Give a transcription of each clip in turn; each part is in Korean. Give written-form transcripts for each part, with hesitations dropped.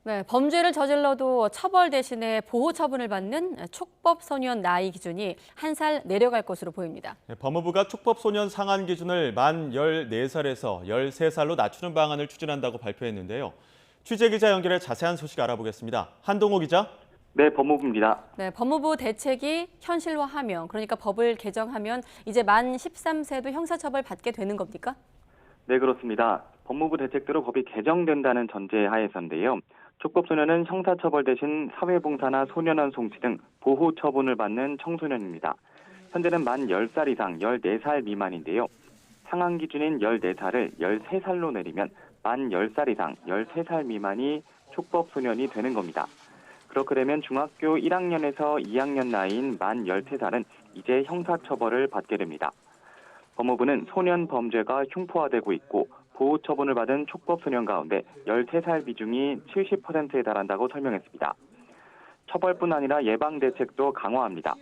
네, 범죄를 저질러도 처벌 대신에 보호 처분을 받는 촉법 소년 나이 기준이 한 살 내려갈 것으로 보입니다. 네, 법무부가 촉법소년 상한 기준을 만 14살에서 13살로 낮추는 방안을 추진한다고 발표했는데요. 취재기자 연결해 자세한 소식 알아보겠습니다. 한동호 기자. 네, 법무부입니다. 네, 법무부 대책이 현실화하면, 그러니까 법을 개정하면 이제 만 13세도 형사처벌 받게 되는 겁니까? 네, 그렇습니다. 법무부 대책대로 법이 개정된다는 전제 하에서인데요. 촉법소년은 형사처벌 대신 사회봉사나 소년원 송치 등 보호 처분을 받는 청소년입니다. 현재는 만 10살 이상 14살 미만인데요. 상한 기준인 14살을 13살로 내리면 만 10살 이상 13살 미만이 촉법소년이 되는 겁니다. 그렇게 되면 중학교 1학년에서 2학년 나이인 만 13살은 이제 형사처벌을 받게 됩니다. 법무부는 소년 범죄가 흉포화되고 있고 보호 처분을 받은 촉법소년 가운데 13살 비중이 70%에 달한다고 설명했습니다. 처벌뿐 아니라 예방 대책도 강화합니다.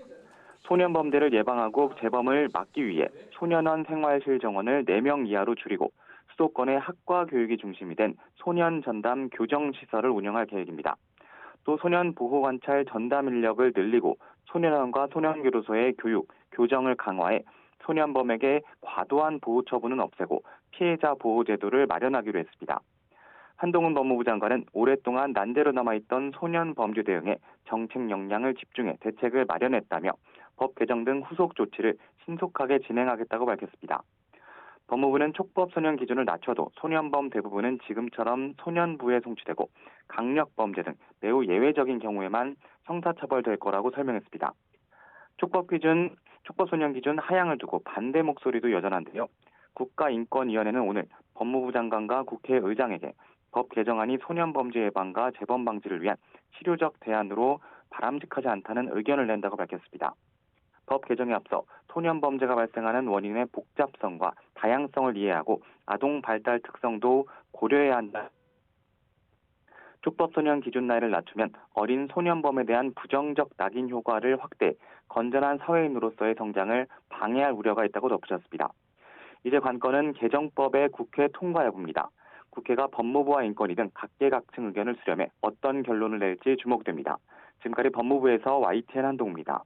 소년 범죄를 예방하고 재범을 막기 위해 소년원 생활실 정원을 4명 이하로 줄이고 수도권의 학과 교육이 중심이 된 소년 전담 교정 시설을 운영할 계획입니다. 또 소년 보호 관찰 전담 인력을 늘리고 소년원과 소년교도소의 교육, 교정을 강화해 소년범에게 과도한 보호 처분은 없애고 피해자 보호 제도를 마련하기로 했습니다. 한동훈 법무부 장관은 오랫동안 난제로 남아있던 소년 범죄 대응에 정책 역량을 집중해 대책을 마련했다며 법 개정 등 후속 조치를 신속하게 진행하겠다고 밝혔습니다. 법무부는 촉법소년 기준을 낮춰도 소년범 대부분은 지금처럼 소년부에 송치되고 강력범죄 등 매우 예외적인 경우에만 형사처벌될 거라고 설명했습니다. 촉법소년 기준 하향을 두고 반대 목소리도 여전한데요. 국가인권위원회는 오늘 법무부 장관과 국회의장에게 법 개정안이 소년범죄 예방과 재범 방지를 위한 실효적 대안으로 바람직하지 않다는 의견을 낸다고 밝혔습니다. 법 개정에 앞서 소년범죄가 발생하는 원인의 복잡성과 다양성을 이해하고 아동 발달 특성도 고려해야 한다. 촉법소년 기준 나이를 낮추면 어린 소년범에 대한 부정적 낙인 효과를 확대, 건전한 사회인으로서의 성장을 방해할 우려가 있다고 덧붙였습니다. 이제 관건은 개정법의 국회 통과 여부입니다. 국회가 법무부와 인권위 등 각계각층 의견을 수렴해 어떤 결론을 낼지 주목됩니다. 지금까지 법무부에서 YTN 한동우입니다.